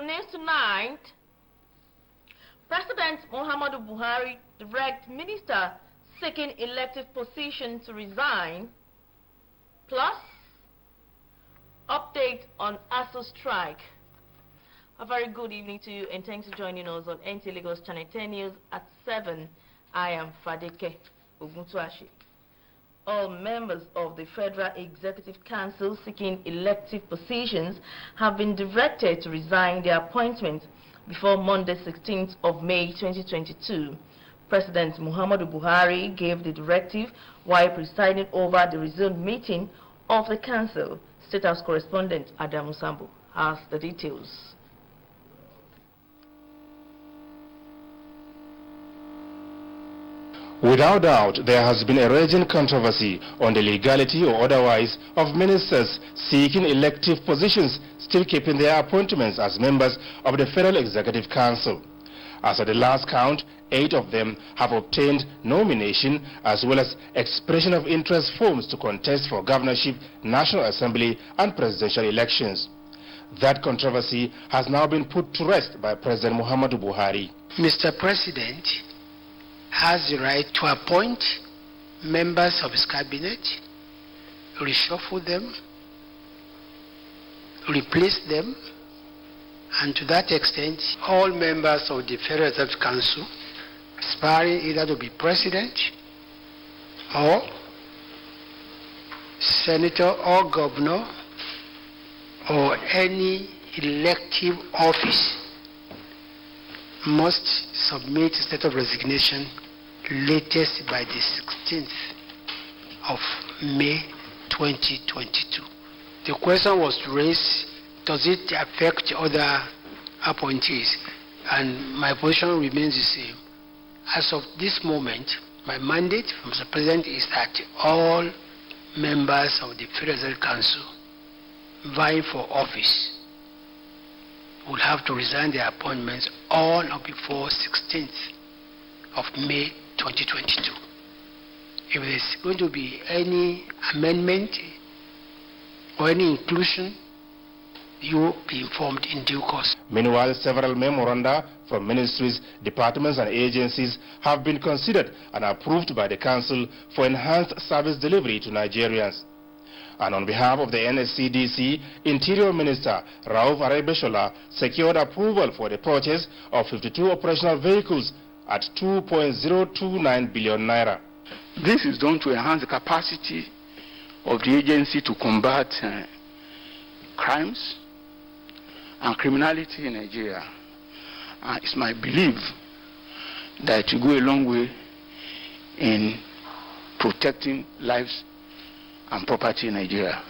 news tonight, President Muhammadu Buhari directs minister seeking elective position to resign, plus update on ASU strike. A very good evening to you and thanks for joining us on NTA Lagos Channel 10 News at 7. I am Fadeke Oguntuashi. All members of the Federal Executive Council seeking elective positions have been directed to resign their appointment before Monday 16th of May 2022. President Muhammadu Buhari gave the directive while presiding over the resumed meeting of the council. State House correspondent Adam Musambu has the details. Without doubt, there has been a raging controversy on the legality or otherwise of ministers seeking elective positions still keeping their appointments as members of the Federal Executive Council. As at the last count, 8 of them have obtained nomination as well as expression of interest forms to contest for governorship, National Assembly and presidential elections. That controversy has now been put to rest by President Muhammadu Buhari. Mr. President has the right to appoint members of his cabinet, reshuffle them, replace them, and to that extent, all members of the Federal Executive Council aspiring either to be president or senator or governor or any elective office must submit a state of resignation latest by the 16th of May 2022. The question was raised, does it affect other appointees? And my position remains the same. As of this moment, my mandate from the President is that all members of the Federal Executive Council vying for office will have to resign their appointments on or before 16th of May 2022. If there's going to be any amendment or any inclusion, you will be informed in due course. Meanwhile, several memoranda from ministries, departments and agencies have been considered and approved by the Council for enhanced service delivery to Nigerians. And on behalf of the NSCDC, Interior Minister Rauf Arebeshola secured approval for the purchase of 52 operational vehicles at 2.029 billion naira. This is done to enhance the capacity of the agency to combat crimes and criminality in Nigeria. It's my belief that it will go a long way in protecting lives and property in Nigeria.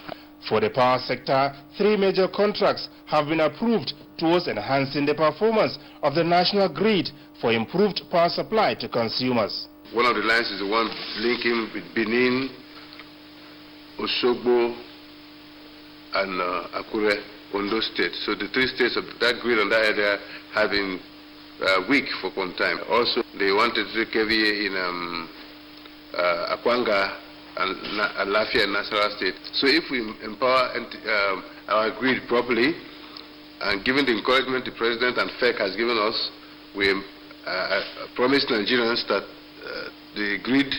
For the power sector, 3 major contracts have been approved towards enhancing the performance of the national grid for improved power supply to consumers. One of the lines is the one linking with Benin, Osogbo, and Akure, Ondo State. So the 3 states of that grid on that area have been weak for some time. Also, they wanted to KVA in Akwanga and Lafia and Nasarawa State. So if we empower our grid properly, and given the encouragement the President and FEC has given us, we promise Nigerians that the grid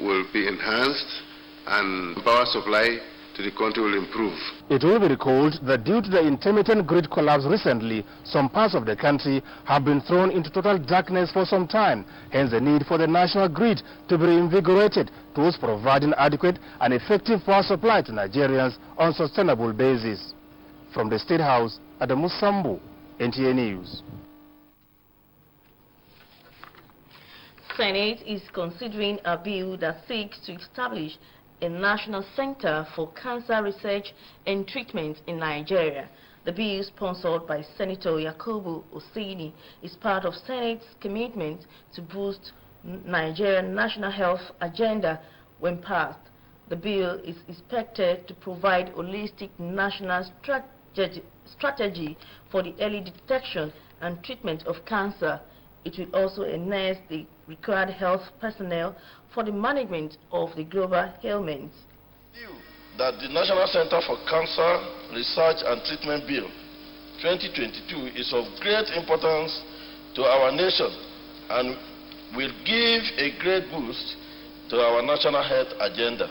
will be enhanced and power supply to the country will improve. It will be recalled that due to the intermittent grid collapse recently, some parts of the country have been thrown into total darkness for some time, hence the need for the national grid to be reinvigorated towards providing adequate and effective power supply to Nigerians on a sustainable basis. From the State House, Adam Musambu, NTA News. Senate is considering a bill that seeks to establish a national center for cancer research and treatment in Nigeria. The bill, sponsored by Senator Yakubu Osini, is part of Senate's commitment to boost Nigerian national health agenda when passed. The bill is expected to provide holistic national strategy for the early detection and treatment of cancer. It will also enhance the required health personnel for the management of the global ailments. That the National Center for Cancer Research and Treatment Bill 2022 is of great importance to our nation and will give a great boost to our national health agenda.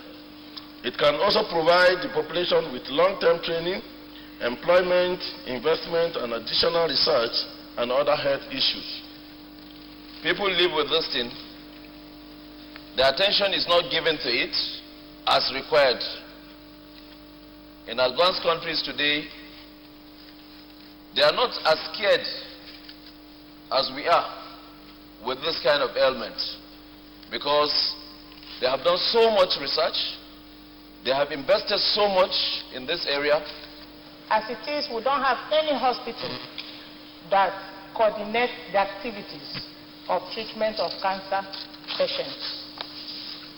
It can also provide the population with long-term training, employment, investment, and additional research and other health issues. People live with this thing. The attention is not given to it as required. In advanced countries today, they are not as scared as we are with this kind of ailment, because they have done so much research, they have invested so much in this area. As it is, we don't have any hospital that coordinates the activities of treatment of cancer patients.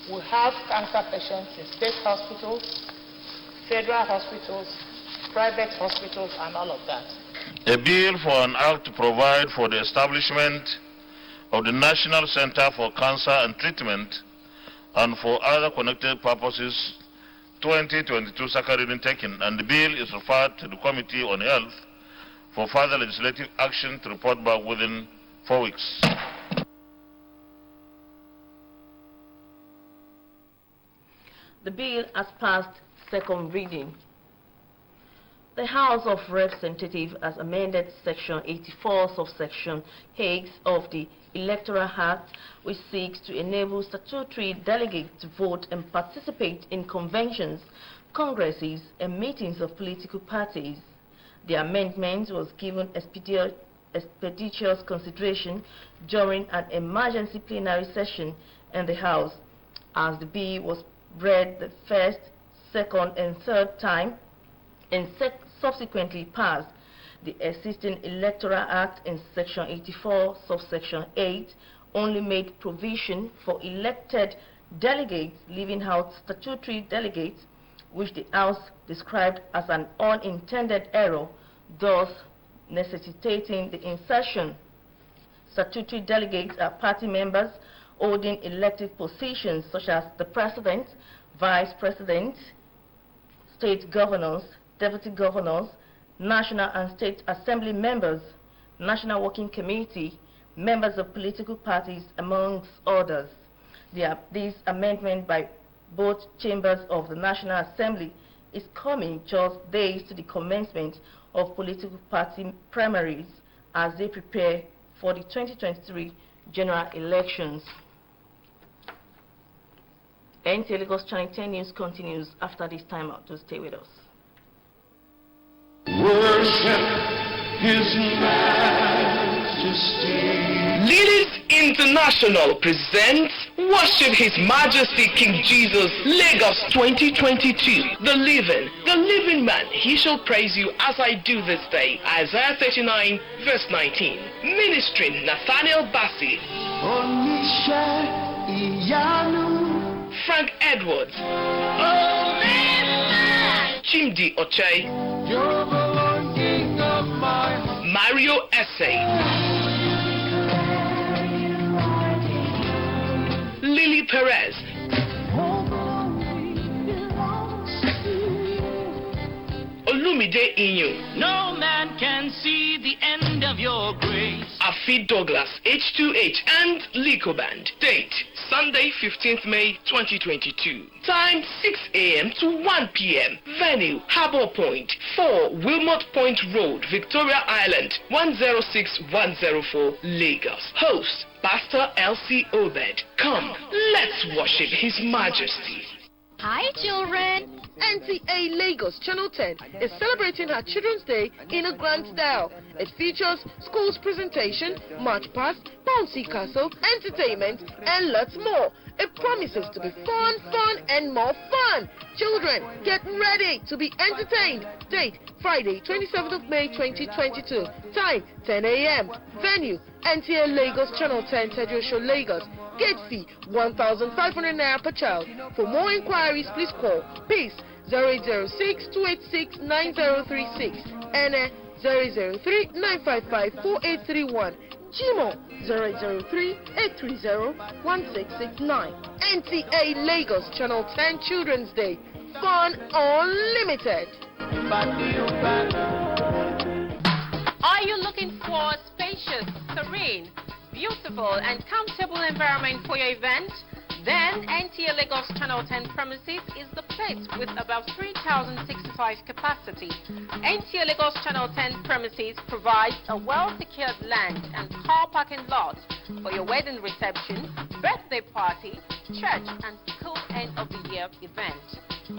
We have cancer patients in state hospitals, federal hospitals, private hospitals, and all of that. A bill for an act to provide for the establishment of the National Center for Cancer and Treatment and for other connected purposes, 2022 second reading taken, and the bill is referred to the Committee on Health for further legislative action to report back within 4 weeks. The bill has passed second reading. The House of Representatives has amended Section 84, subsection H of the Electoral Act, which seeks to enable statutory delegates to vote and participate in conventions, congresses, and meetings of political parties. The amendment was given expeditious consideration during an emergency plenary session in the House, as the bill was read the first, second, and third time and subsequently passed. The existing Electoral Act in Section 84, subsection 8, only made provision for elected delegates, leaving out statutory delegates, which the House described as an unintended error, thus necessitating the insertion. Statutory delegates are party members holding elected positions such as the President, Vice President, state governors, deputy governors, National and State Assembly members, National Working Committee, members of political parties, amongst others. This amendment by both chambers of the National Assembly is coming just days to the commencement of political party primaries as they prepare for the 2023 general elections. NTA Lagos Channel 10 News continues after this time out. To stay with us. Worship His Majesty. Lilies International presents Worship His Majesty King Jesus, Lagos 2022. The living man, he shall praise you as I do this day. Isaiah 39, verse 19. Ministering Nathaniel Bassi. Frank Edwards. Chimdi Oche. Mario Essay. Lily Perez. Olumide Inyo. No man can see the end of your grace. Afi Douglas, H2H, and Lico Band. Date, Sunday, 15th May 2022. Time, 6 a.m. to 1 p.m. Venue, Harbour Point, 4 Wilmot Point Road, Victoria Island, 106104, Lagos. Host, Pastor Elsie Obed. Come, let's worship His Majesty. Hi children! NTA Lagos Channel 10 is celebrating her Children's Day in a grand style. It features schools presentation, march past, bouncy castle, entertainment, and lots more. It promises to be fun, and more fun. Children, get ready to be entertained. Date, Friday, 27th of May 2022. Time, 10 a.m. Venue, NTA Lagos Channel 10, Tedro Show, Lagos. Gate fee, 1,500 naira per child. For more inquiries, please call Peace 0806-286-9036 and 003-955-4831. Gmo 0803-830-1669. NTA Lagos Channel 10 Children's Day. Fun Unlimited. Are you looking for a spacious, serene, beautiful and comfortable environment for your event? Then NTA Lagos Channel 10 premises is the place with about 3,065 capacity. NTA Lagos Channel 10 premises provides a well-secured land and car parking lot for your wedding reception, birthday party, church and school end-of-the-year event.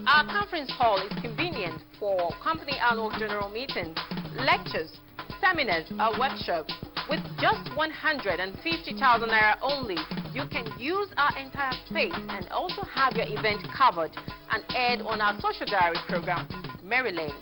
Our conference hall is convenient for company annual general meetings, lectures, seminars or workshops. With just 150,000 naira only, you can use our entire space and also have your event covered and aired on our social diary program, Mary Lane.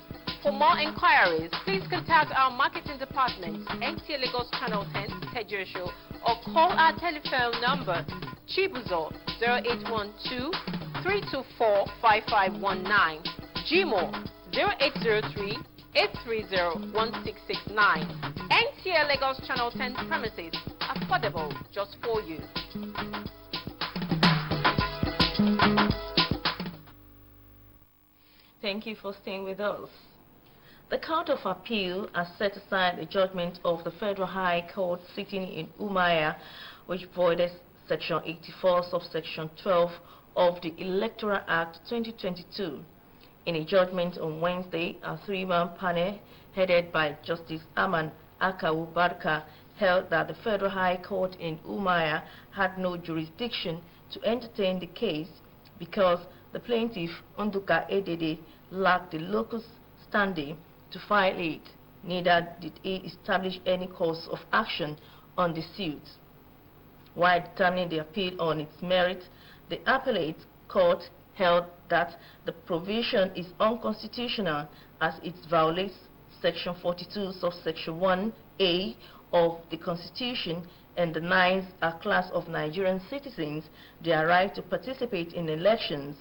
For more inquiries, please contact our marketing department, NTA Lagos Channel 10, Tejesho, or call our telephone number, Chibuzo 0812 324 5519, Gmo 0803 830-1669. NTA Lagos Channel 10 premises, affordable just for you. Thank you for staying with us. The Court of Appeal has set aside the judgment of the Federal High Court sitting in Umuahia, which voided Section 84, subsection 12 of the Electoral Act 2022. In a judgment on Wednesday, a three-man panel headed by Justice Aman Akawu Barka held that the Federal High Court in Umuahia had no jurisdiction to entertain the case because the plaintiff, Unduka Edede, lacked the locus standi to file it. Neither did he establish any cause of action on the suit. While determining the appeal on its merit, the appellate court held that the provision is unconstitutional as it violates Section 42, subsection 1A of the Constitution and denies a class of Nigerian citizens their right to participate in elections.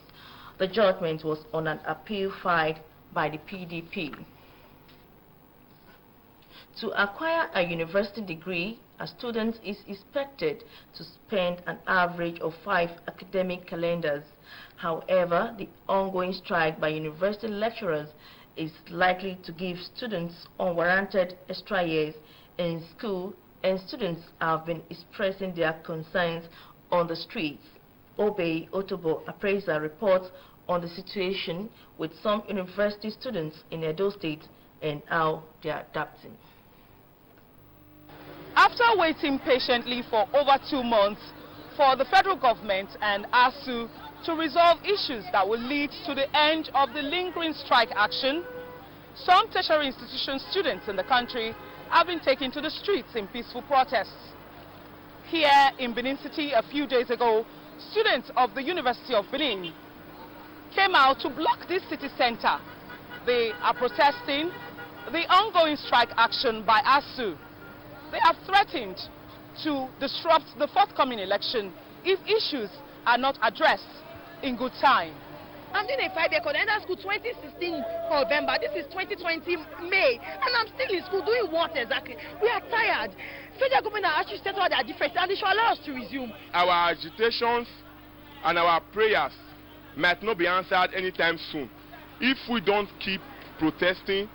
The judgment was on an appeal filed by the PDP. To acquire a university degree, a student is expected to spend an average of 5 academic calendars. However, the ongoing strike by university lecturers is likely to give students unwarranted extra years in school, and students have been expressing their concerns on the streets. Obey Otobo appraiser reports on the situation with some university students in Edo State and how they are adapting. After waiting patiently for over 2 months for the federal government and ASU to resolve issues that will lead to the end of the lingering strike action, some tertiary institution students in the country have been taken to the streets in peaceful protests. Here in Benin City a few days ago, students of the University of Benin came out to block this city center. They are protesting the ongoing strike action by ASU. They have threatened to disrupt the forthcoming election if issues are not addressed in good time. I'm doing a 5-year course. I entered school 2016 November. This is 2020 May. And I'm still in school doing what exactly? We are tired. Federal government are actually set out their difference and they should allow us to resume. Our agitations and our prayers might not be answered anytime soon. If we don't keep protesting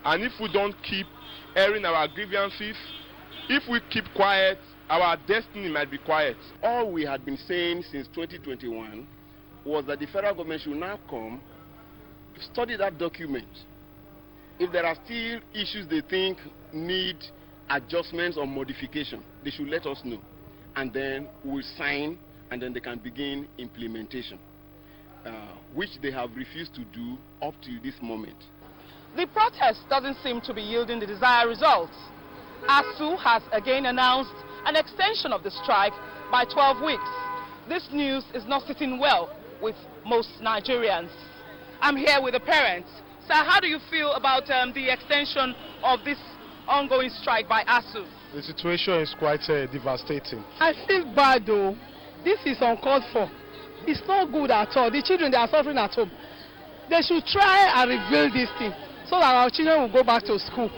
and if we don't keep airing our grievances, if we keep quiet, our destiny might be quiet. All we had been saying since 2021 was that the federal government should now come, study that document. If there are still issues they think need adjustments or modification, they should let us know. And then we'll sign and then they can begin implementation, which they have refused to do up to this moment. The protest doesn't seem to be yielding the desired results. ASU has again announced an extension of the strike by 12 weeks. This news is not sitting well with most Nigerians. I'm here with the parents. Sir, how do you feel about the extension of this ongoing strike by ASU? The situation is quite devastating. I feel bad though. This is uncalled for. It's not good at all. The children, they are suffering at home. They should try and reveal this thing so that our children will go back to school.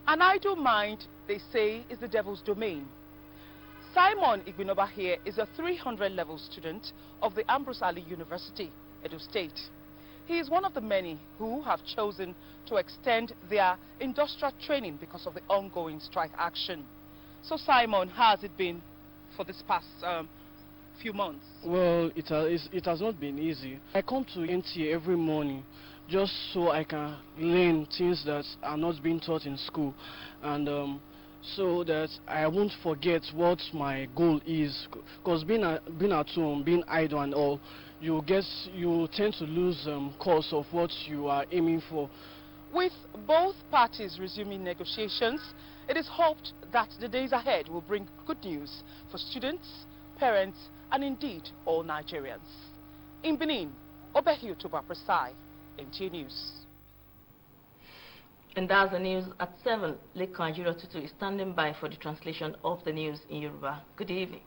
An idle mind, they say, is the devil's domain. Simon Igbinoba here is a 300-level student of the Ambrose Ali University, Edo State. He is one of the many who have chosen to extend their industrial training because of the ongoing strike action. So Simon, how has it been for this past few months? Well, it has not been easy. I come to NTA every morning just so I can learn things that are not being taught in school, and so that I won't forget what my goal is. Because being at home, being idle and all, you tend to lose course of what you are aiming for. With both parties resuming negotiations, it is hoped that the days ahead will bring good news for students, parents, and indeed all Nigerians. In Benin, Obehi Otuba Presai, NTA News. And that's the news at 7. Lake Nigeria Tutu is standing by for the translation of the news in Yoruba. Good evening.